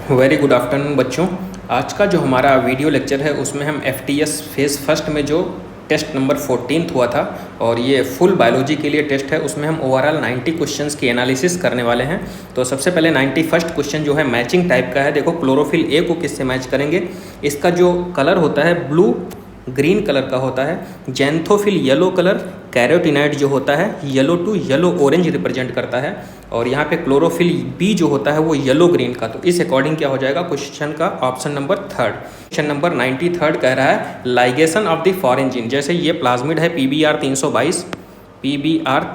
Very good afternoon बच्चों। आज का जो हमारा वीडियो लेक्चर है उसमें हम एफटीएस फेज़ फर्स्ट में जो टेस्ट नंबर 14 हुआ था और ये फुल बायोलॉजी के लिए टेस्ट है, उसमें हम ओवरऑल 90 क्वेश्चंस की एनालिसिस करने वाले हैं। तो सबसे पहले 91st क्वेश्चन जो है मैचिंग टाइप का है। देखो क्लोरोफिल ए को किससे मैच करेंगे। इसका जो कलर होता है ब्लू ग्रीन कलर का होता है, जैंथोफिल येलो कलर, कैरोटिनाइड जो होता है yellow to yellow orange represent करता है, और यहाँ पे क्लोरोफिल बी जो होता है वो येलो ग्रीन का। तो इस अकॉर्डिंग क्या हो जाएगा क्वेश्चन का option number third. Question number 93 कह रहा है ligation of the foreign gene. जैसे ये प्लाज्मिड है PBR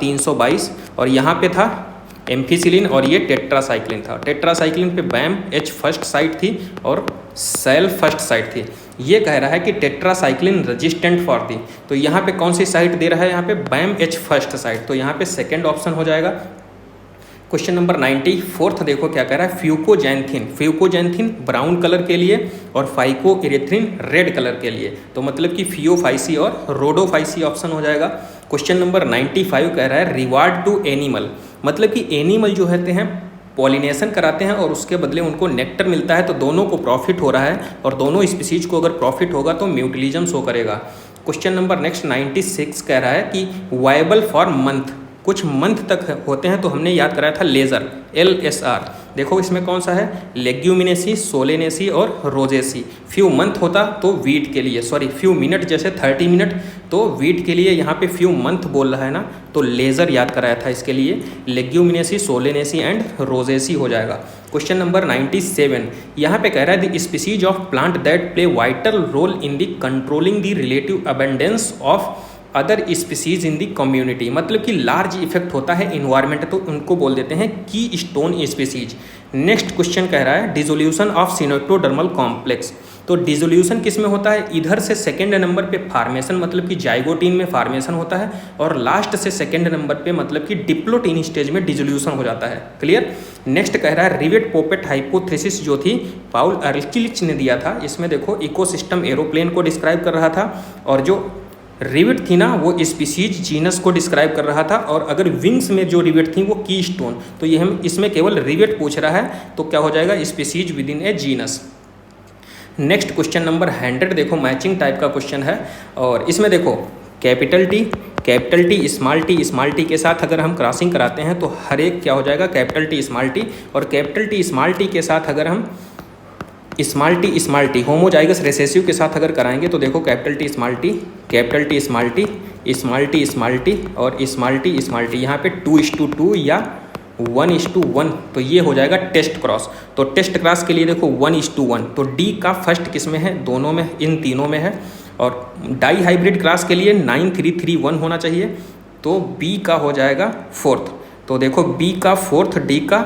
322 और यहाँ पे था एम्फिसिलिन और ये टेट्रासाइक्लिन था। टेट्रासाइक्लिन पे बैम H फर्स्ट साइट थी और सेल फर्स्ट साइट थी। ये कह रहा है कि टेट्रासाइक्लिन रेजिस्टेंट फॉर थी, तो यहाँ पे कौन सी साइट दे रहा है, यहाँ पे बैम H फर्स्ट साइट, तो यहाँ पे सेकेंड ऑप्शन हो जाएगा। क्वेश्चन नंबर 94 देखो क्या कह रहा है, फ्यूकोजैंथिन ब्राउन कलर के लिए और फाइकोइरेथ्रिन रेड कलर के लिए, तो मतलब कि फियोफाइसी और रोडोफाइसी ऑप्शन हो जाएगा। क्वेश्चन नंबर 95 कह रहा है रिवार्ड टू एनिमल, मतलब कि एनिमल जो होते हैं पॉलिनेशन कराते हैं और उसके बदले उनको नेक्टर मिलता है, तो दोनों को प्रॉफिट हो रहा है और दोनों स्पीसीज को अगर प्रॉफिट होगा तो म्यूटिलिज्म शो करेगा। क्वेश्चन नंबर नेक्स्ट 96 कह रहा है कि वायबल फॉर मंथ, कुछ मंथ तक होते हैं, तो हमने याद कराया था लेज़र LSR। देखो इसमें कौन सा है, लेग्यूमिनेसी, सोलेनेसी और रोजेसी। फ्यू मंथ होता तो वीट के लिए, फ्यू मिनट जैसे 30 मिनट, तो वीट के लिए यहाँ पे फ्यू मंथ बोल रहा है ना, तो लेज़र याद कराया था इसके लिए, लेग्यूमिनेसी, सोलेनेसी एंड रोजेसी हो जाएगा। क्वेश्चन नंबर 97 यहाँ पे कह रहा है the species of plant that play vital role in the controlling the relative abundance of other species in the community, मतलब कि लार्ज इफेक्ट होता है इन्वायरमेंट, तो उनको बोल देते हैं की स्टोन स्पीसीज। नेक्स्ट क्वेश्चन कह रहा है डिसोल्यूशन ऑफ सिनोक्टोडर्मल कॉम्प्लेक्स, तो डिसोल्यूशन किस में होता है, इधर से सेकेंड नंबर पे फार्मेशन, मतलब कि जाइगोटीन में फार्मेशन होता है, और लास्ट से सेकेंड नंबर पे मतलब कि डिप्लोटीन स्टेज में डिसोल्यूशन हो जाता है। क्लियर। नेक्स्ट कह रहा है रिवेट पोपेट हाइपोथेसिस जो थी पाउल अर्किलिच ने दिया था, इसमें देखो इकोसिस्टम एरोप्लेन को डिस्क्राइब कर रहा था, और जो रिवेट थी ना वो स्पीसीज जीनस को डिस्क्राइब कर रहा था, और अगर विंग्स में जो रिवेट थी वो की स्टोन, तो ये हम इसमें केवल रिवेट पूछ रहा है, तो क्या हो जाएगा species with in A genus. Next question number 100 देखो मैचिंग टाइप का क्वेश्चन है, और इसमें देखो कैपिटल टी स्मॉल टी के साथ अगर हम क्रॉसिंग कराते हैं तो हर एक क्या हो जाएगा कैपिटल टी स्मॉल टी, और कैपिटल टी स्मॉल टी के साथ अगर हम स्मॉल टी होमोजाइगस रिसेसिव के साथ अगर कराएंगे तो देखो कैपिटल टी स्मॉल टी और स्मॉल टी, यहाँ पे 2:2 या 1:1, तो ये हो जाएगा टेस्ट क्रॉस। तो टेस्ट क्रॉस के लिए देखो 1:1, तो डी का फर्स्ट किस में है, दोनों में, इन तीनों में है, और डाई हाइब्रिड क्रॉस के लिए 9331 होना चाहिए, तो बी का हो जाएगा फोर्थ, तो देखो बी का फोर्थ, डी का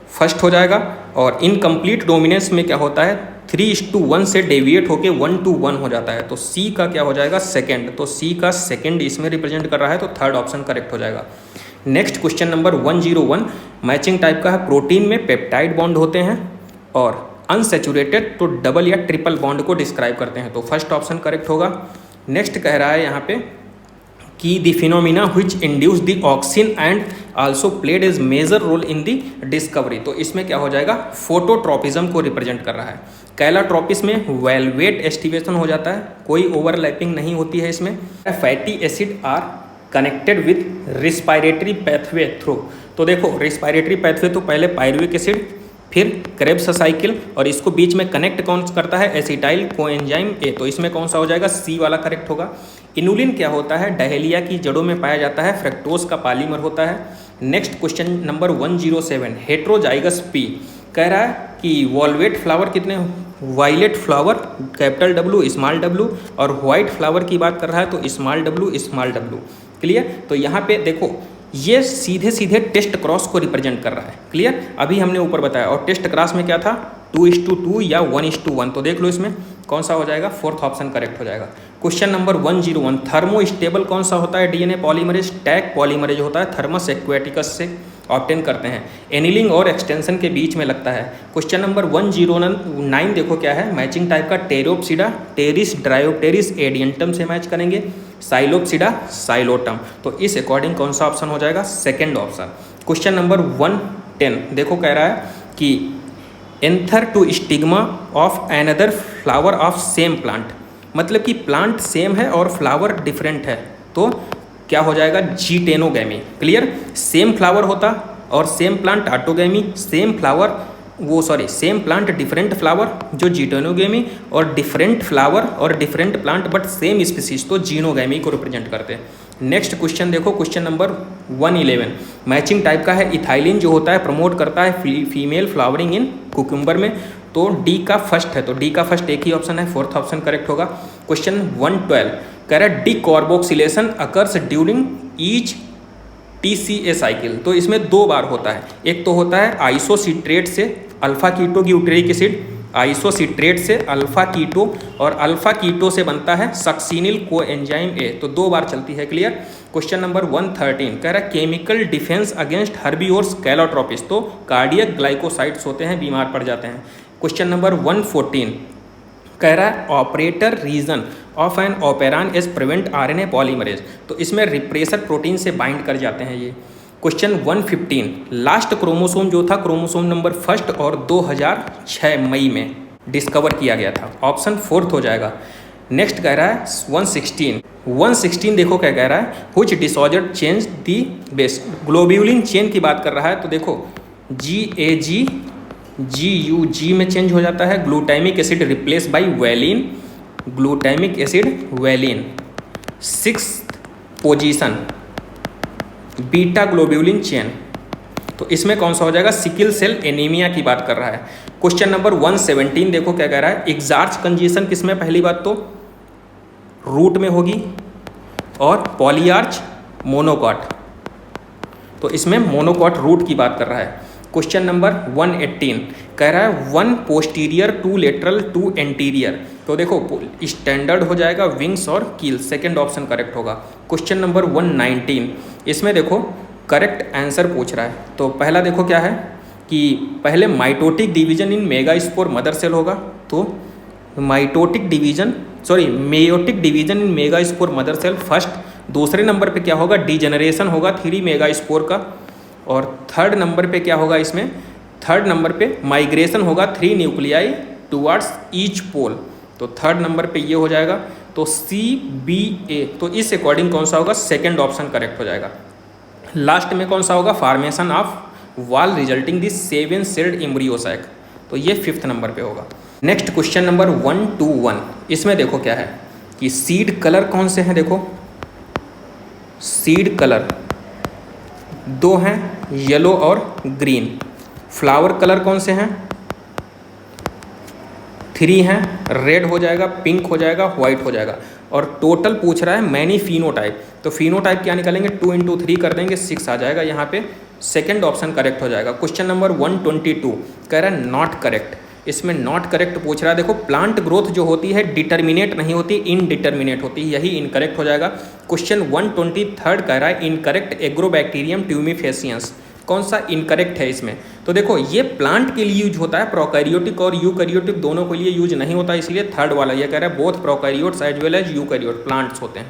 फर्स्ट हो जाएगा, और इनकम्प्लीट डोमिनेंस में क्या होता है 3:1 से डेविएट होके 1:1 हो जाता है, तो सी का क्या हो जाएगा सेकंड, तो सी का सेकंड इसमें रिप्रेजेंट कर रहा है, तो थर्ड ऑप्शन करेक्ट हो जाएगा। Next question number 101 matching type का है, प्रोटीन में पेप्टाइड बॉन्ड होते हैं और अनसेचुरेटेड तो डबल या ट्रिपल बॉन्ड को डिस्क्राइब करते हैं, तो फर्स्ट ऑप्शन करेक्ट होगा। नेक्स्ट कह रहा है यहाँ पे कि the phenomena which induce the auxin and also played as major role in the discovery, तो इसमें क्या हो जाएगा फोटोट्रॉपिज्म को रिप्रेजेंट कर रहा है। कैलाट्रोपिस में वेलवेट एस्टिवेशन हो जाता है, कोई ओवरलैपिंग नहीं होती है इसमें। Fatty acid are connected with respiratory pathway through, तो देखो रिस्पायरेटरी पैथवे तो पहले पायरुविक एसिड फिर क्रेब्स साइकिल, और इसको बीच में कनेक्ट कौन करता है एसिटाइल कोएंजाइम ए, तो इसमें कौन सा हो जाएगा सी वाला करेक्ट होगा। इनुलिन क्या होता है, डहेलिया की जड़ों में पाया जाता है, फ्रक्टोज का पॉलीमर होता है। Next question number 107 heterozygous P कह रहा है कि वॉल्वेट फ्लावर कितने, violet flower capital W small w, और वाइट फ्लावर की बात कर रहा है तो स्मॉल w। क्लियर। तो यहाँ पे देखो ये सीधे सीधे टेस्ट क्रॉस को रिप्रेजेंट कर रहा है। क्लियर। अभी हमने ऊपर बताया, और टेस्ट क्रॉस में क्या था 2:2 या 1:1, तो देख लो इसमें कौन सा हो जाएगा, फोर्थ ऑप्शन करेक्ट हो जाएगा। क्वेश्चन नंबर 101 थर्मोस्टेबल कौन सा होता है, DNA पॉलीमरेज, टैग पॉलीमरेज होता है, थर्मस एक्वेटिकस से ऑब्टेन करते हैं, एनिलिंग और एक्सटेंशन के बीच में लगता है। क्वेश्चन नंबर 109 देखो क्या है, मैचिंग टाइप का टेरोप्सिडा टेरिस ड्रायोप्टेरिस एडियंटम से मैच करेंगे, साइलोप्सिडा साइलोटम, तो इस अकॉर्डिंग कौन सा ऑप्शन हो जाएगा सेकेंड ऑप्शन। क्वेश्चन नंबर 110 देखो कह रहा है कि anther to stigma of another flower of same plant, मतलब कि प्लांट सेम है और फ्लावर डिफरेंट है, तो क्या हो जाएगा, जीटेनोगैमी। क्लियर, सेम फ्लावर होता और same plant autogamy, same plant different flower जो जीटेनोगैमी, और डिफरेंट फ्लावर और different plant but same species तो जीनोगैमी को रिप्रेजेंट करते हैं। नेक्स्ट क्वेश्चन देखो, क्वेश्चन नंबर 111 मैचिंग टाइप का है। इथाइलिन जो होता है प्रमोट करता है फीमेल फ्लावरिंग इन कुकुम्बर में, तो डी का फर्स्ट है, तो डी का फर्स्ट एक ही ऑप्शन है, फोर्थ ऑप्शन करेक्ट होगा। क्वेश्चन 112 कह रहा है decarboxylation occurs during each TCA cycle, तो इसमें 2 बार होता है। एक तो होता है आइसोसिट्रेट से अल्फा कीटो ग्यूटेरिक एसिड, आइसोसिट्रेट से अल्फा कीटो, और अल्फा कीटो से बनता है सक्सिनिल कोएंजाइम A, तो 2 बार चलती है। क्लियर। क्वेश्चन नंबर 113 कह रहा है chemical defence against herbivores Calotropis, तो कार्डियक ग्लाइकोसाइड्स होते हैं, बीमार पड़ जाते हैं। क्वेश्चन नंबर 114 कह रहा है operator region of an operon is prevent RNA polymerase, तो इसमें रिप्रेसर प्रोटीन से बाइंड कर जाते हैं ये। क्वेश्चन 115 लास्ट क्रोमोसोम जो था क्रोमोसोम नंबर 1 और 2006 मई में डिस्कवर किया गया था, ऑप्शन 4 हो जाएगा। नेक्स्ट कह रहा है 116 देखो क्या कह रहा है, which disorder change the base, globulin chain की बात कर रहा है, तो देखो GAG GUG में चेंज हो जाता है, glutamic acid replace by valine, glutamic acid valine. 6th position beta globulin chain, तो इसमें कौन सा हो जाएगा, सिकिल सेल एनीमिया की बात कर रहा है। क्वेश्चन नंबर 117 देखो क्या कह रहा है, एग्जार्च कंजेशन किसमें, पहली बात तो रूट में होगी, और पॉलीआर्च मोनोकॉट, तो इसमें मोनोकॉट रूट की बात कर रहा है। क्वेश्चन नंबर 118 कह रहा है 1 पोस्टीरियर 2 लेटरल 2 एंटीरियर, तो देखो स्टैंडर्ड हो जाएगा विंग्स और कील, सेकंड ऑप्शन करेक्ट होगा। क्वेश्चन नंबर 119 इसमें देखो करेक्ट आंसर पूछ रहा है, तो पहला देखो क्या है कि पहले mitotic division in megaspore mother cell होगा, तो meiotic division in megaspore mother cell first. दूसरे नंबर पे क्या होगा, डिजेनरेशन होगा 3 मेगास्पोर का, और थर्ड नंबर पे क्या होगा, इसमें थर्ड नंबर पे माइग्रेशन होगा 3 न्यूक्लियाई टुवर्ड्स ईच पोल, तो थर्ड नंबर पे ये हो जाएगा, तो CBA, तो इस अकॉर्डिंग कौन सा होगा, सेकंड ऑप्शन करेक्ट हो जाएगा। लास्ट में कौन सा होगा, formation of wall resulting the 7 sailed embryo sac, तो ये 5th नंबर पे होगा। नेक्स्ट क्वेश्चन नंबर 121 इसमें देखो क्या है कि सीड कलर कौन से हैं, देखो सीड कलर 2 हैं, येलो और ग्रीन। फ्लावर कलर कौन से हैं, 3 हैं, रेड हो जाएगा, पिंक हो जाएगा, व्हाइट हो जाएगा। और टोटल पूछ रहा है मैनी फिनोटाइप, तो फिनोटाइप क्या निकालेंगे, 2 × 3 कर देंगे, 6 आ जाएगा, यहाँ पे सेकंड ऑप्शन करेक्ट हो जाएगा। क्वेश्चन नंबर 122 कह रहा है नॉट करेक्ट, इसमें नॉट करेक्ट पूछ रहा है। देखो प्लांट ग्रोथ जो होती है डिटर्मिनेट नहीं होती, इनडिटर्मिनेट होती है, यही इनकरेक्ट हो जाएगा। क्वेश्चन 123 कह रहा है इनकरेक्ट एग्रोबैक्टीरियम ट्यूमिफेसियंस, कौन सा इनकरेक्ट है इसमें, तो देखो ये प्लांट के लिए यूज होता है, प्रोकैरियोटिक और यूकैरियोटिक दोनों के लिए यूज नहीं होता, इसलिए थर्ड वाला ये कह रहा है both prokaryotes as well as eukaryote plants होते हैं।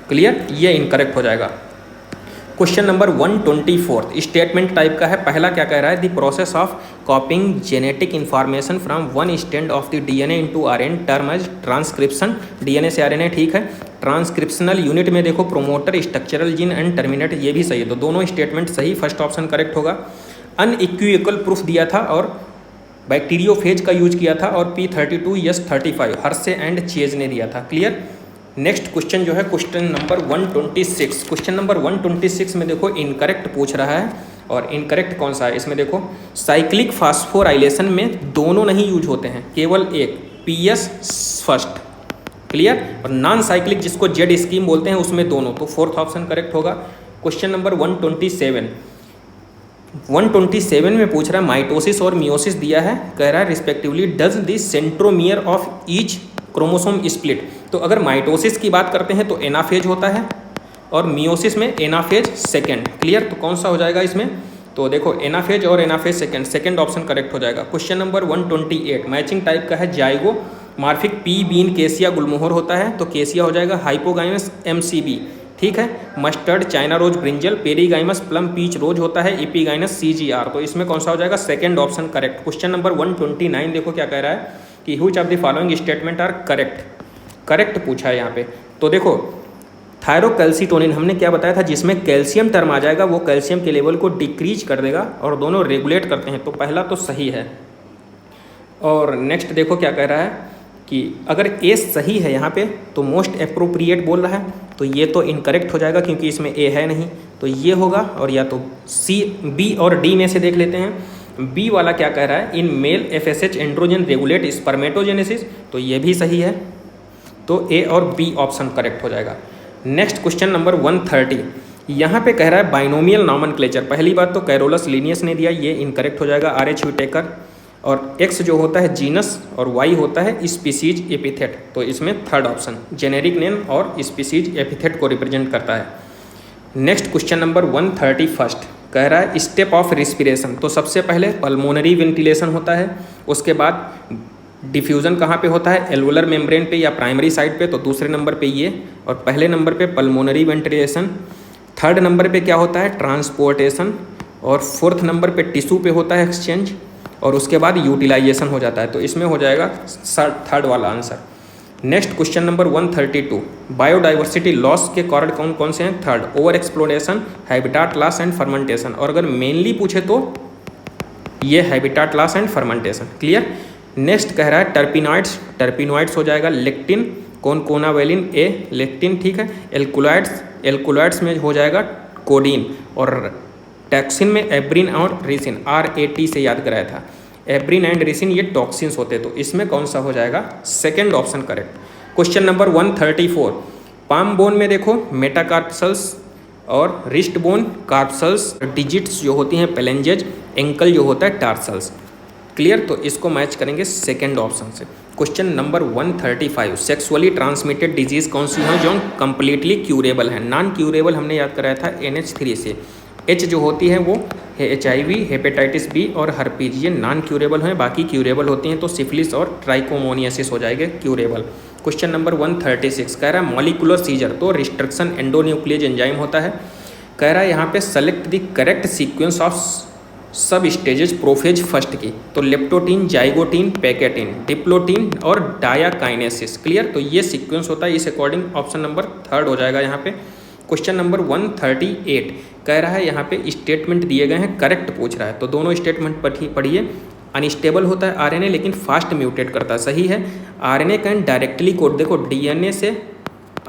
क्लियर, ये इनकरेक्ट हो जाएगा। क्वेश्चन नंबर 124 स्टेटमेंट टाइप का है। पहला क्या कह रहा है, the process of copying genetic information from one stand of the DNA into RNA term as transcription, DNA से RNA, ठीक है। ट्रांसक्रिप्शनल यूनिट में देखो promoter, structural gene and terminate, ये भी सही है, तो दोनों स्टेटमेंट सही, फर्स्ट ऑप्शन करेक्ट होगा। अनइक्विवोकल प्रूफ दिया था और बैक्टीरियोफेज का यूज किया था, और P32 yes 35 Hershey and chase ने दिया था। क्लियर। नेक्स्ट क्वेश्चन जो है क्वेश्चन नंबर 126, क्वेश्चन नंबर 126 में देखो इनकरेक्ट पूछ रहा है, और इनकरेक्ट कौन सा है इसमें देखो, साइक्लिक फास्फोराइलेशन में दोनों नहीं यूज होते हैं, केवल एक PS फर्स्ट। क्लियर। और नॉन साइक्लिक जिसको जेड स्कीम बोलते हैं उसमें दोनों, तो फोर्थ ऑप्शन करेक्ट होगा। क्वेश्चन नंबर 127 में पूछ रहा है माइटोसिस और मियोसिस दिया है, कह रहा है respectively does the centromere of each chromosome split, तो अगर माइटोसिस की बात करते हैं तो एनाफेज होता है, और मियोसिस में एनाफेज सेकेंड। क्लियर, तो कौन सा हो जाएगा इसमें, तो देखो एनाफेज और एनाफेज सेकेंड ऑप्शन करेक्ट हो जाएगा। क्वेश्चन नंबर 128 मैचिंग टाइप का है, जाइगो मार्फिक पी बीन केसिया गुलमोहर होता है, तो केसिया हो जाएगा। हाइपोगाइनस MCB ठीक है। Mustard, China rose, brinjal, perigynous, plum, peach rose होता है, एपिगाइनस, CGR। तो इसमें कौन सा हो जाएगा? Second option correct. Question number 129 देखो क्या कह रहा है कि which of the following statement are correct. Correct पूछा है यहाँ पे। तो देखो थायरोकैल्सिटोनिन हमने क्या बताया था, जिसमें कैल्शियम टर्म आ जाएगा वो कैल्शियम के लेवल को डिक्रीज कर देगा और दोनों रेगुलेट करते हैं। तो पहला तो सही है। और नेक्स्ट देखो क्या कह रहा है कि अगर ए सही है यहाँ पे तो मोस्ट अप्रोप्रिएट बोल रहा है, तो ये तो इनकरेक्ट हो जाएगा क्योंकि इसमें ए है नहीं, तो ये होगा। और या तो सी, बी और डी में से देख लेते हैं। बी वाला क्या कह रहा है, in male FSH androgen regulate spermatogenesis, तो ये भी सही है। तो ए और बी ऑप्शन करेक्ट हो जाएगा। नेक्स्ट क्वेश्चन नंबर 130 यहाँ पे कह रहा है बाइनोमियल नॉमेनक्लेचर। पहली बात तो कैरोलस लीनियस ने दिया, ये इनकरेक्ट हो जाएगा, RH व्हिटेकर। और एक्स जो होता है जीनस और वाई होता है स्पीसीज एपिथेट, तो इसमें थर्ड ऑप्शन जेनेरिक नेम और स्पीसीज एपिथेट को रिप्रेजेंट करता है। नेक्स्ट क्वेश्चन नंबर 131 कह रहा है स्टेप ऑफ रिस्पिरेशन। तो सबसे पहले पल्मोनरी वेंटिलेशन होता है, उसके बाद डिफ्यूज़न कहाँ पे होता है, एल्वुलर मेम्ब्रेन पे या प्राइमरी साइड पे, तो दूसरे नंबर पे ये, और पहले नंबर पे पल्मोनरी वेंटिलेशन। थर्ड नंबर पे क्या होता है, ट्रांसपोर्टेशन। और फोर्थ नंबर पे टिश्यू पे होता है एक्सचेंज, और उसके बाद यूटिलाइजेशन हो जाता है। तो इसमें हो जाएगा थर्ड वाला answer. Next question number 132 biodiversity loss के कारण कौन कौन से हैं, third over exploration, habitat loss and fermentation. और अगर मेनली पूछे तो ये habitat loss and fermentation. Clear. Next कह रहा है टर्पिनॉइड्स, टर्पिनॉइड्स हो जाएगा लेक्टिन, कोनकोनावेलिन ए लेक्टिन, ठीक है। एल्कुलॉइड्स, एल्कुलॉइड्स में हो जाएगा कोडीन। और टैक्सिन में एब्रिन और रिसिन, RAT से याद कराया था। एब्रिन एंड रिसिन ये टॉक्सिन्स होते, तो इसमें कौन सा हो जाएगा, second option correct. Question number 134 palm bone में देखो मेटाकार्पसल्स और रिस्ट बोन कार्पसल्स, डिजिट्स जो होती हैं पेलेंजेज, एंकल जो होता है टार्सल्स। क्लियर। तो इसको मैच करेंगे सेकंड ऑप्शन से। Question number 135 sexually transmitted disease कौन सी है जो कंप्लीटली क्यूरेबल है। नॉन क्यूरेबल हमने याद कराया था NH3 से। H जो होती है वो है HIV, हेपेटाइटिस B और हर्पीज, ये नॉन क्यूरेबल हैं, बाकी क्यूरेबल होती हैं। तो सिफिलिस और ट्राइकोमोनियासिस हो जाएंगे क्यूरेबल। क्वेश्चन नंबर 136 कह रहा है मॉलिकुलर सीजर, तो रिस्ट्रिक्शन एंडोन्यूक्लियज एंजाइम होता है। कह रहा है यहाँ पे select the correct sequence of सब स्टेजेस प्रोफेज फर्स्ट की, तो लेप्टोटीन, जाइगोटीन, पैकेटीन, डिप्लोटीन और डायाकाइनेसिस। क्लियर। तो ये सीक्वेंस होता है, इस अकॉर्डिंग ऑप्शन नंबर थर्ड हो जाएगा यहाँ पे। क्वेश्चन नंबर 138 कह रहा है यहाँ पे स्टेटमेंट दिए गए हैं, करेक्ट पूछ रहा है, तो दोनों स्टेटमेंट पढ़िए। अनस्टेबल होता है RNA लेकिन फास्ट म्यूटेट करता है, सही है। RNA कैन डायरेक्टली कोड, देखो DNA से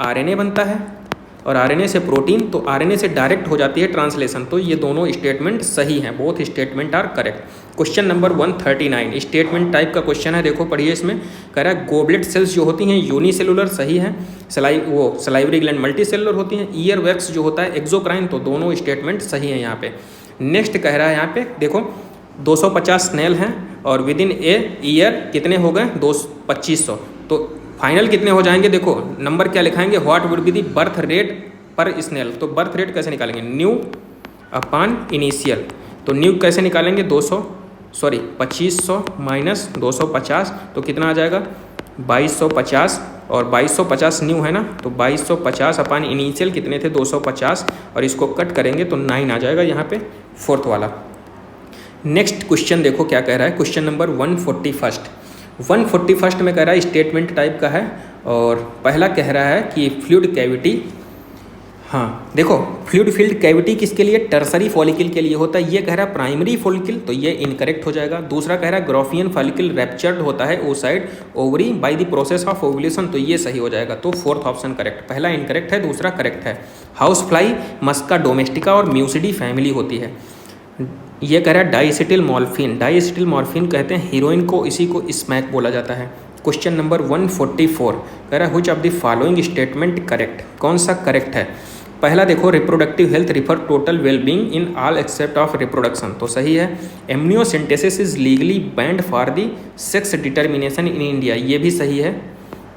RNA बनता है और RNA से प्रोटीन, तो RNA से डायरेक्ट हो जाती है ट्रांसलेशन, तो ये दोनों स्टेटमेंट सही हैं, both statement are correct. Question number 139 statement type का क्वेश्चन है, देखो पढ़िए। इसमें कह रहा है गोबलेट सेल्स जो होती हैं यूनिसेलुलर, सही है। सलाइवरी ग्लैंड मल्टी सेलुलर होती हैं। ईयर वैक्स जो होता है एक्सोक्राइन, तो दोनों स्टेटमेंट सही हैं यहाँ पे। नेक्स्ट कह रहा है यहाँ पे देखो 250 स्नेल हैं और विद इन ए ईयर कितने हो गए, 2500, तो फाइनल कितने हो जाएंगे, देखो नंबर क्या लिखाएंगे, what would be the birth rate per snail. तो बर्थ रेट कैसे निकालेंगे, न्यू अपॉन इनिशियल, तो न्यू कैसे निकालेंगे, 2500 माइनस 250, तो कितना आ जाएगा 2250, और 2250 न्यू है ना, तो 2250 अपॉन इनिशियल कितने थे 250, और इसको कट करेंगे तो 9 आ जाएगा यहाँ पे फोर्थ वाला। नेक्स्ट क्वेश्चन देखो क्या कह रहा है, क्वेश्चन नंबर 141 में कह रहा है स्टेटमेंट टाइप का है, और पहला कह रहा है कि फ्लूइड कैविटी, हाँ देखो फ्लूइड फील्ड कैविटी किसके लिए, टर्सरी फॉलिकल के लिए होता है। ये कह रहा है प्राइमरी फॉलिकल, तो ये इनकरेक्ट हो जाएगा। दूसरा कह रहा है ग्राफियन फॉलिकल रैप्चर्ड होता है oocyte ovary by the process of ovulation, तो ये सही हो जाएगा। तो फोर्थ ऑप्शन करेक्ट, पहला इनकरेक्ट है, दूसरा करेक्ट है। हाउस फ्लाई मस्का डोमेस्टिका और म्यूसिडी फैमिली होती है। ये कह रहा है डाइएसिटिल मॉर्फिन कहते हैं हीरोइन को, इसी को स्मैक बोला जाता है। क्वेश्चन नंबर 144 कह रहा है which of the following statement correct, कौन सा करेक्ट है। पहला देखो reproductive health refer total wellbeing in all except of reproduction, तो सही है। Amniocentesis is legally band for the sex determination in India, ये भी सही है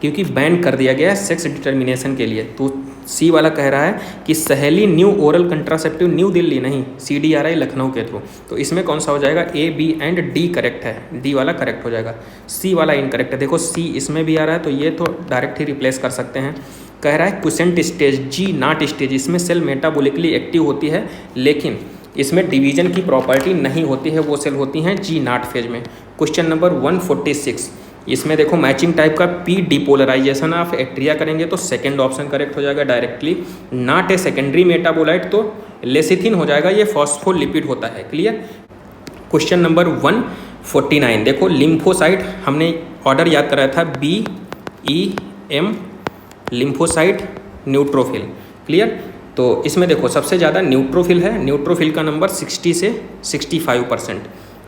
क्योंकि बैन कर दिया गया है सेक्स डिटर्मिनेशन के लिए। तो सी वाला कह रहा है कि सहेली new oral contraceptive new Delhi नहीं, CDRI लखनऊ के थ्रू, तो इसमें कौन सा हो जाएगा, A, B and D correct है, डी वाला करेक्ट हो जाएगा। सी वाला इनकरेक्ट है, देखो सी इसमें भी आ रहा है, तो ये तो डायरेक्ट ही रिप्लेस कर सकते हैं। कह रहा है quiescent stage, G naught stage, इसमें सेल मेटाबॉलिकली एक्टिव होती है लेकिन इसमें डिवीजन की प्रॉपर्टी नहीं होती है, वो सेल होती हैं जी नॉट फेज में। क्वेश्चन नंबर 146, इसमें देखो मैचिंग टाइप का पी डिपोलराइजेशन ऑफ एट्रिया करेंगे तो सेकंड ऑप्शन करेक्ट हो जाएगा directly. Not a secondary metabolite तो लेसिथिन हो जाएगा, ये फॉस्फोलिपिड होता है। क्लियर। क्वेश्चन नंबर 149, देखो लिम्फोसाइट हमने ऑर्डर याद कराया था BEM, लिम्फोसाइट न्यूट्रोफिल। क्लियर। तो इसमें देखो सबसे ज़्यादा न्यूट्रोफिल है, न्यूट्रोफिल का नंबर 60 से 65%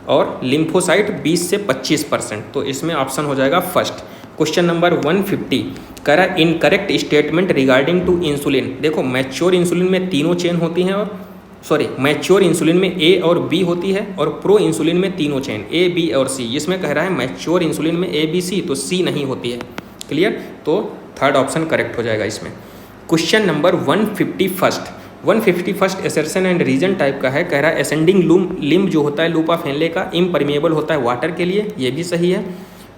और लिम्फोसाइट 20 से 25%, तो इसमें ऑप्शन हो जाएगा फर्स्ट। क्वेश्चन नंबर 150 कह रहा है incorrect statement regarding to insulin. देखो मैच्योर इंसुलिन में तीनों चेन होती हैं और मैच्योर इंसुलिन में A और B होती है और प्रो इंसुलिन में तीनों चेन A, B और C। इसमें कह रहा है मैच्योर इंसुलिन में A, B, C तो C नहीं होती है। क्लियर। तो थर्ड ऑप्शन करेक्ट हो जाएगा इसमें। Question number 151 assertion and reason type का है, कह रहा है असेंडिंग लिम्ब जो होता है लूप ऑफ हेनले का इम्परमेबल होता है वाटर के लिए, ये भी सही है।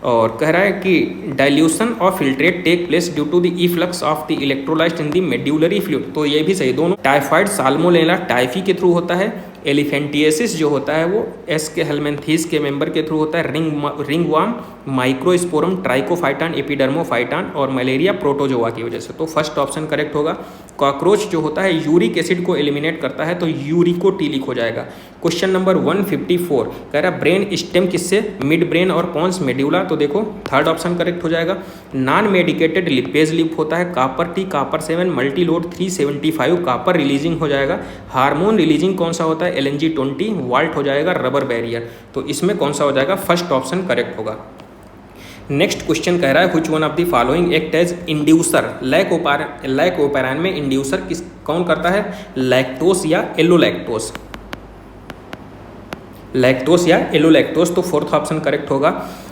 और कह रहा है कि dilution of filtrate take place due to the efflux of the electrolyte in the medullary fluid, तो ये भी सही। दोनों टाइफाइड साल्मोनेला टाइफी के थ्रू होता है, एलिफेंटिएसिस जो होता है वो एस के हेलमेंथीस के मेंबर के थ्रू होता है, रिंगवार्म माइक्रोस्पोरम ट्राइकोफाइटान एपिडर्मोफाइटान और मलेरिया प्रोटोजोआ की वजह से, तो फर्स्ट ऑप्शन करेक्ट होगा। कॉकरोच जो होता है यूरिक एसिड को एलिमिनेट करता है तो यूरिकोटिलिक हो जाएगा। क्वेश्चन नंबर 154 कह रहा है ब्रेन स्टेम किससे, मिड ब्रेन और पॉन्स मेड्यूला, तो देखो थर्ड ऑप्शन करेक्ट हो जाएगा। नॉन मेडिकेटेड लिपेज लिप होता है copper T, copper 7 Multiload 375 copper releasing हो जाएगा। हार्मोन रिलीजिंग कौन सा होता है, LNG20 वाल्ट हो जाएगा रबर बैरियर, तो इसमें कौन सा हो जाएगा, फर्स्ट ऑप्शन करेक्ट होगा। नेक्स्ट क्वेश्चन कह रहा है which one of the following act as inducer, lac operon में इंड्यूसर कौन करता है, लैक्टोस या एलोलैक्टोस, लैक्टोस या एलोलैक्टोस, तो फोर्थ ऑप्शन करेक्ट होगा।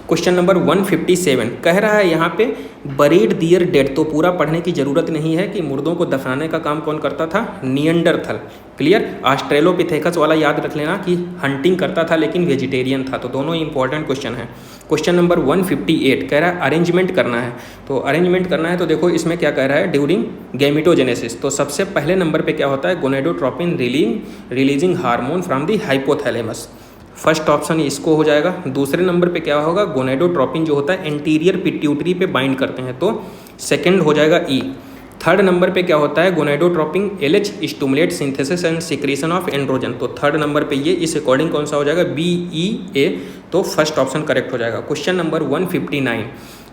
क्वेश्चन नंबर 157 कह रहा है यहाँ पे बरीड दियर डेड, तो पूरा पढ़ने की जरूरत नहीं है कि मुर्दों को दफनाने का काम कौन करता था, नियंडरथल। क्लियर। ऑस्ट्रेलोपिथेकस वाला याद रख लेना कि हंटिंग करता था लेकिन वेजिटेरियन था, तो दोनों इंपॉर्टेंट क्वेश्चन है। क्वेश्चन नंबर 158 कह रहा है अरेंजमेंट करना है, तो अरेंजमेंट करना है तो देखो इसमें क्या कह रहा है, ड्यूरिंग गैमिटोजेनेसिस, तो सबसे पहले नंबर पे क्या होता है, gonadotropin releasing hormone from the hypothalamus, first option इसको हो जाएगा। दूसरे नंबर पे क्या होगा, गोनेडोट्रोपिन जो होता है एंटीरियर पिट्यूटरी पे बाइंड करते हैं, तो सेकंड हो जाएगा ई। थर्ड नंबर पे क्या होता है, gonadotropin LH stimulate synthesis and secretion of androgen, तो थर्ड नंबर पे ये इस अकॉर्डिंग कौन सा हो जाएगा, BEA, तो फर्स्ट ऑप्शन करेक्ट हो जाएगा। क्वेश्चन नंबर 159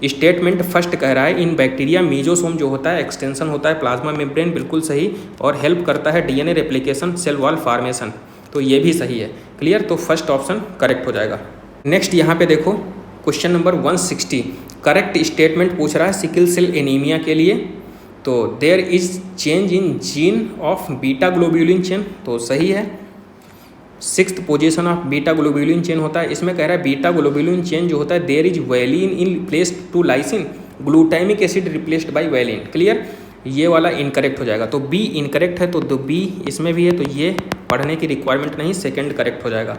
स्टेटमेंट फर्स्ट कह रहा है इन बैक्टीरिया मीजोसोम जो होता है एक्सटेंशन होता है प्लाज्मा मेम्ब्रेन, बिल्कुल सही, और हेल्प करता है DNA replication cell wall formation, तो ये भी सही है। क्लियर। तो फर्स्ट ऑप्शन करेक्ट हो जाएगा। नेक्स्ट यहाँ पे देखो क्वेश्चन नंबर 160 करेक्ट स्टेटमेंट पूछ रहा है सिकल सेल एनीमिया के लिए, तो there is change in gene of beta globulin chain, तो सही है। 6th position of beta globulin chain होता है, इसमें कह रहा है बीटा ग्लोब्यूलिन चेन जो होता है there is valine in place to lysine, glutamic acid replaced by valine. Clear. ये वाला इनकरेक्ट हो जाएगा, तो B इनकरेक्ट है, तो B इसमें भी है, तो ये पढ़ने की रिक्वायरमेंट नहीं, सेकंड करेक्ट हो जाएगा।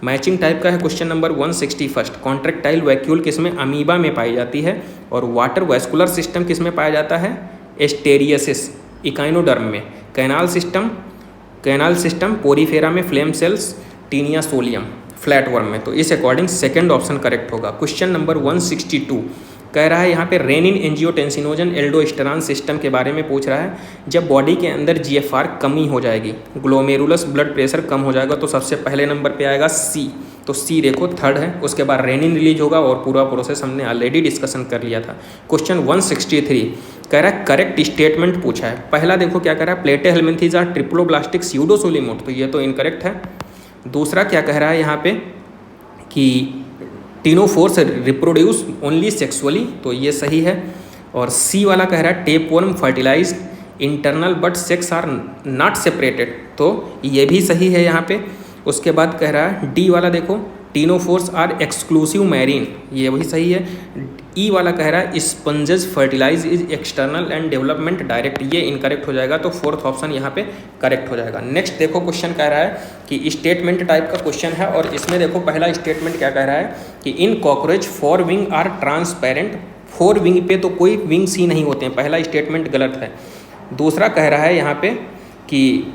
मैचिंग टाइप का है क्वेश्चन नंबर 161 कॉन्ट्रेक्टाइल वैक्यूल किसमें, अमीबा में पाई जाती है, और वाटर वैस्कुलर सिस्टम किसमें पाया जाता है, एस्टेरियसिस इकाइनोडर्म में। कैनाल सिस्टम पोरीफेरा में, flame cells taenia solium flatworm में, तो इस अकॉर्डिंग सेकंड ऑप्शन करेक्ट होगा। क्वेश्चन नंबर 162 कह रहा है यहाँ पे रेनिन एंजियोटेंसिनोजन एल्डोस्टेरॉन सिस्टम के बारे में पूछ रहा है, जब बॉडी के अंदर GFR कमी हो जाएगी, ग्लोमेरुलस ब्लड प्रेशर कम हो जाएगा, तो सबसे पहले नंबर पे आएगा C, तो C देखो थर्ड है, उसके बाद रेनिन रिलीज होगा और पूरा प्रोसेस हमने ऑलरेडी डिस्कशन कर लिया था। क्वेश्चन 163 कह रहा है करेक्ट स्टेटमेंट पूछा है, पहला देखो क्या कह रहा है, प्लेटे हेलमिंथीज आर ट्रिप्लोब्लास्टिक स्यूडोसोलिमोट, तो ये तो इनकरेक्ट है। दूसरा क्या कह रहा है यहाँ पे कि टीनोफोर्स रिप्रोड्यूस ओनली सेक्सुअली, तो ये सही है। और C वाला कह रहा है tapeworm fertilise internal but sex are not separated, तो ये भी सही है यहाँ पे। उसके बाद कह रहा है D वाला देखो टीनोफोर्स आर एक्सक्लूसिव मैरीन, ये वही सही है। E वाला कह रहा है sponges fertilise is external and development direct, ये इनकरेक्ट हो जाएगा, तो फोर्थ ऑप्शन यहाँ पे करेक्ट हो जाएगा। नेक्स्ट देखो क्वेश्चन कह रहा है कि स्टेटमेंट टाइप का क्वेश्चन है, और इसमें देखो पहला स्टेटमेंट क्या कह रहा है कि in cockroach 4 wing are transparent 4 wing पे तो कोई विंग्स ही नहीं होते हैं, पहला स्टेटमेंट गलत है। दूसरा कह रहा है यहाँ पे कि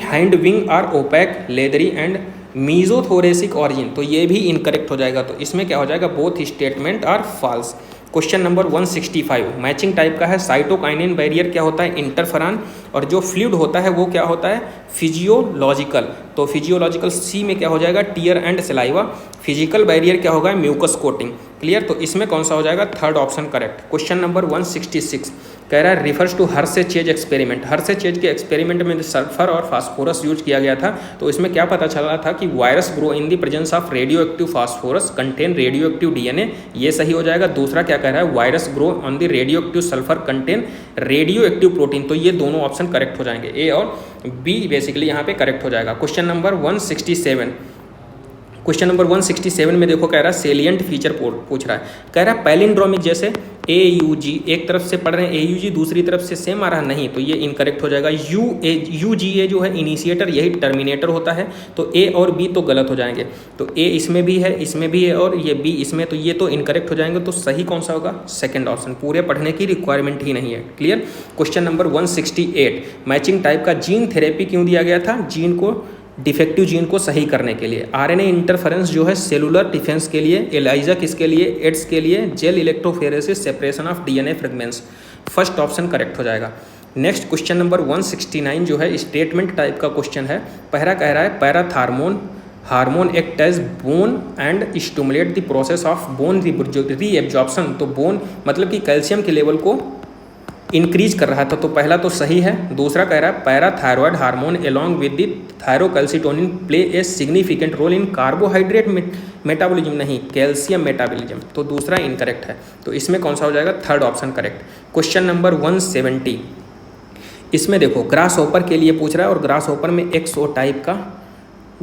hind wing are opaque leathery and mesothoracic origin, तो ये भी इनकरेक्ट हो जाएगा। तो इसमें क्या हो जाएगा, both statement are false. Question number 165 matching type का है। साइटोकाइनिन बैरियर क्या होता है, इंटरफेरॉन, और जो फ्लूइड होता है वो क्या होता है, फिजियोलॉजिकल। तो फिजियोलॉजिकल सी में क्या हो जाएगा, tear and saliva. Physical barrier क्या होगा, म्यूकस कोटिंग। क्लियर, तो इसमें कौन सा हो जाएगा, third option correct. Question number 166 कह रहा है refers to Hershey Chase experiment. Hershey Chase के एक्सपेरिमेंट में सल्फर और फास्फोरस यूज किया गया था, तो इसमें क्या पता चला था कि virus grow in the presence of radio active phosphorus contain radio active DNA, ये सही हो जाएगा। दूसरा क्या कह रहा है, virus grow on the radio active sulphur contain radio active protein, तो ये दोनों ऑप्शन करेक्ट हो जाएंगे, ए और बी बेसिकली यहाँ पे करेक्ट हो जाएगा। क्वेश्चन नंबर 167 क्वेश्चन नंबर 167 में देखो कह रहा है सेलिएंट फीचर पूछ रहा है। कह रहा है पैलिंड्रोमिक, जैसे AUG एक तरफ से पढ़ रहे हैं AUG, दूसरी तरफ से सेम आ रहा नहीं, तो ये इनकरेक्ट हो जाएगा। UGA जो है इनिशिएटर, यही टर्मिनेटर होता है, तो A और B तो गलत हो जाएंगे। तो A इसमें भी है, इसमें भी है, और ये B इसमें, तो ये तो इनकरेक्ट हो जाएंगे। तो सही कौन सा होगा, सेकंड ऑप्शन। पूरे पढ़ने की रिक्वायरमेंट ही नहीं है। Clear. Question number 168 matching type का जीन थेरेपी क्यों दिया गया था, जीन को डिफेक्टिव जीन को सही करने के लिए। RNA इंटरफेरेंस जो है सेलुलर डिफेंस के लिए, एलाइजा किसके लिए, एड्स के लिए, gel electrophoresis separation of DNA fragments, first option correct हो जाएगा। नेक्स्ट क्वेश्चन नंबर 169 जो है स्टेटमेंट टाइप का क्वेश्चन है। पहला कह रहा है parathormone hormone act as bone and stimulate the process of bone reabsorption, तो बोन मतलब कि कैल्शियम के लेवल को इंक्रीज कर रहा था, तो पहला तो सही है। दूसरा कह रहा है parathyroid hormone along with the thyrocalcitonin play a significant role in carbohydrate metabolism, नहीं कैल्शियम मेटाबॉलिज्म, तो दूसरा इनकरेक्ट है। तो इसमें कौन सा हो जाएगा, third option correct. Question number 170 इसमें देखो ग्रास होपर के लिए पूछ रहा है, और ग्रास होपर में XO टाइप का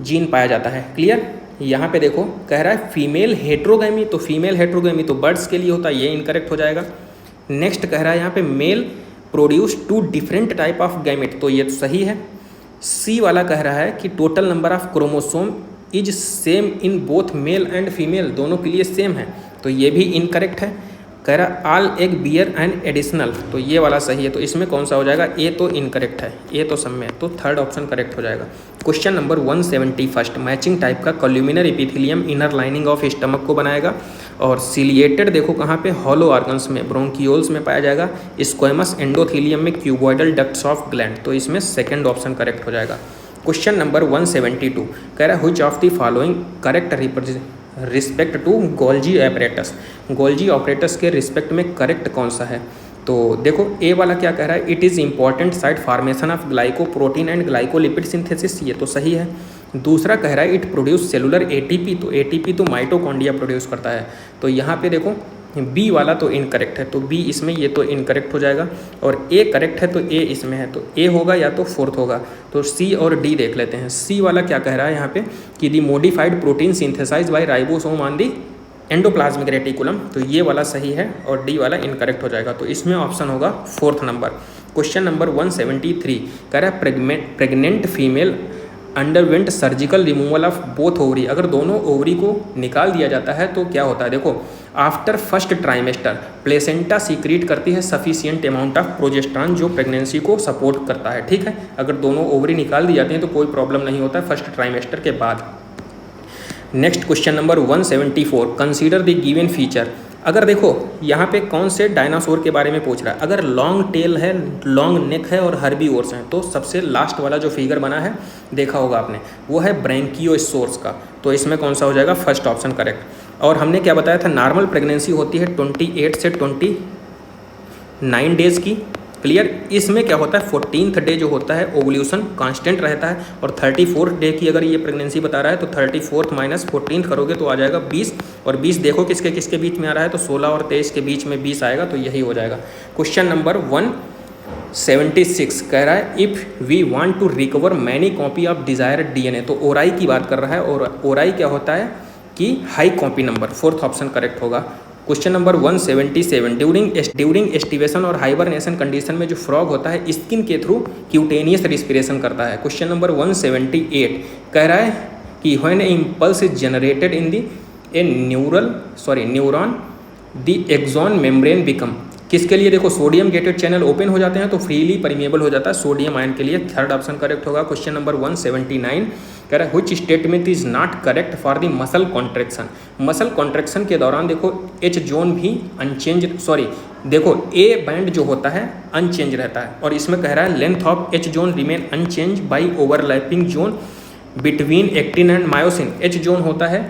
जीन पाया जाता है। क्लियर। यहाँ पे देखो कह रहा है फीमेल हेट्रोगैमी, तो फीमेल हेट्रोगैमी तो बर्ड्स के लिए होता है, ये इनकरेक्ट हो जाएगा। नेक्स्ट कह रहा है यहाँ पे male produce 2 different type of gamete, तो ये तो सही है। सी वाला कह रहा है कि total number of chromosome is same in both male and female, दोनों के लिए सेम है, तो ये भी इनकरेक्ट है। कह रहा all egg bear and additional, तो ये वाला सही है। तो इसमें कौन सा हो जाएगा, ए तो इनकरेक्ट है, ए तो सब में, तो थर्ड ऑप्शन करेक्ट हो जाएगा। क्वेश्चन नंबर 171 मैचिंग टाइप का columnar epithelium inner lining of stomach को बनाएगा, और सिलिएटेड देखो कहाँ पे, हॉलो ऑर्गन्स में, ब्रोंकियोल्स में पाया जाएगा। स्क्वेमस एंडोथेलियम में क्यूबॉइडल डक्ट्स ऑफ ग्लैंड, तो इसमें सेकंड ऑप्शन करेक्ट हो जाएगा। क्वेश्चन नंबर 172 कह रहा है which of the following correct respect to Golgi apparatus, Golgi apparatus के रिस्पेक्ट में करेक्ट कौन सा है। तो देखो ए वाला क्या कह रहा है, it is important site formation of glycoprotein and glycolipid synthesis, ये तो सही है। दूसरा कह रहा है इट प्रोड्यूस सेलुलर ATP, तो ATP तो माइटोकॉन्ड्रिया प्रोड्यूस करता है, तो यहाँ पे देखो बी वाला तो इनकरेक्ट है, तो बी इसमें, ये तो इनकरेक्ट हो जाएगा। और ए करेक्ट है तो ए इसमें है, तो ए होगा या तो फोर्थ होगा, तो सी और डी देख लेते हैं। सी वाला क्या कह रहा है यहाँ पे कि the modified protein synthesize by ribosome on the endoplasmic reticulum, तो ये वाला सही है और डी वाला इनकरेक्ट हो जाएगा, तो इसमें ऑप्शन होगा फोर्थ नंबर। क्वेश्चन नंबर 173 कह रहा है pregnant female underwent surgical removal of both ovary, अगर दोनों ओवरी को निकाल दिया जाता है तो क्या होता है, देखो after first trimester placenta secret करती है सफिशिएंट अमाउंट ऑफ प्रोजेस्टेरॉन जो प्रेगनेंसी को सपोर्ट करता है। ठीक है, अगर दोनों ओवरी निकाल दी जाती हैं तो कोई प्रॉब्लम नहीं होता है फर्स्ट ट्राइमेस्टर के बाद। Next question number 174 consider the given feature, अगर देखो यहाँ पे कौन से डायनासोर के बारे में पूछ रहा है, अगर लॉन्ग टेल है, लॉन्ग नेक है और हर्बीवोर्स हैं, तो सबसे लास्ट वाला जो फिगर बना है देखा होगा आपने, वो है ब्रैंकियोसोर्स का, तो इसमें कौन सा हो जाएगा, फर्स्ट ऑप्शन करेक्ट। और हमने क्या बताया था, नॉर्मल प्रेगनेंसी होती है 28 से 29 डेज़ की। क्लियर, इसमें क्या होता है 14th डे जो होता है ओवल्यूशन कांस्टेंट रहता है, और 34th डे की अगर ये प्रेगनेंसी बता रहा है तो 34th माइनस 14 करोगे तो आ जाएगा 20, और 20 देखो किसके किसके बीच में आ रहा है, तो 16 और 23 के बीच में 20 आएगा, तो यही हो जाएगा। क्वेश्चन नंबर 176 कह रहा है if we want to recover many copy of desired DNA, तो ओराई की बात कर रहा है, और ओराई क्या होता है कि high copy number, fourth option correct होगा। क्वेश्चन नंबर 177 ड्यूरिंग एस्टिवेशन और हाइबरनेशन कंडीशन में जो फ्रॉग होता है स्किन के थ्रू क्यूटेनियस रिस्पिरेशन करता है। क्वेश्चन नंबर 178 कह रहा है कि when a impulse is generated in the neuron the axon membrane become, किसके लिए? देखो सोडियम गेटेड चैनल ओपन हो जाते हैं तो फ्रीली परमिएबल हो जाता है सोडियम आयन के लिए। थर्ड ऑप्शन करेक्ट होगा। क्वेश्चन नंबर 179 कह रहा है which statement is not correct for the muscle contraction. Muscle contraction के दौरान देखो एच जोन भी देखो ए बैंड जो होता है अनचेंज रहता है, और इसमें कह रहा है length of H zone remain unchanged by overlapping zone between actin and myosin. H zone होता है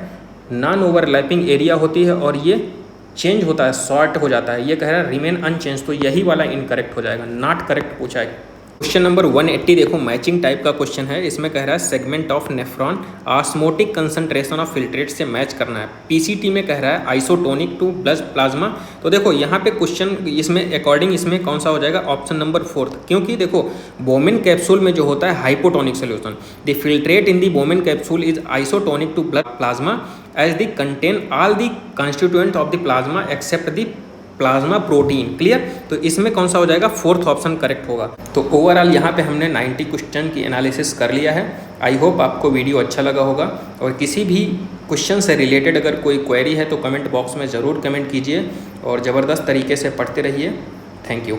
नॉन ओवरलैपिंग एरिया होती है और ये चेंज होता है, शॉर्ट हो जाता है। ये कह रहा है रिमेन अनचेंज, तो यही वाला इनकरेक्ट हो जाएगा, नॉट करेक्ट पूछा है। क्वेश्चन नंबर 180 देखो मैचिंग टाइप का क्वेश्चन है। इसमें कह रहा है segment of nephron osmotic concentration of filtrate से मैच करना है। पीसीटी में कह रहा है आइसोटोनिक टू ब्लड प्लाज्मा। तो देखो यहाँ पे क्वेश्चन इसमें अकॉर्डिंग इसमें कौन सा हो जाएगा? ऑप्शन नंबर 4, क्योंकि देखो बोमेन कैप्सूल में जो होता है hypotonic solution, the filtrate in the Bowman capsule is isotonic to blood plasma as the contain all the constituent of the plasma except the plasma protein. Clear? तो इसमें कौन सा हो जाएगा? 4th ऑप्शन करेक्ट होगा। तो ओवरऑल यहाँ पे हमने 90 क्वेश्चन की एनालिसिस कर लिया है। आई होप आपको वीडियो अच्छा लगा होगा, और किसी भी क्वेश्चन से रिलेटेड अगर कोई क्वेरी है तो कमेंट बॉक्स में ज़रूर कमेंट कीजिए और ज़बरदस्त तरीके से पढ़ते रहिए। Thank you.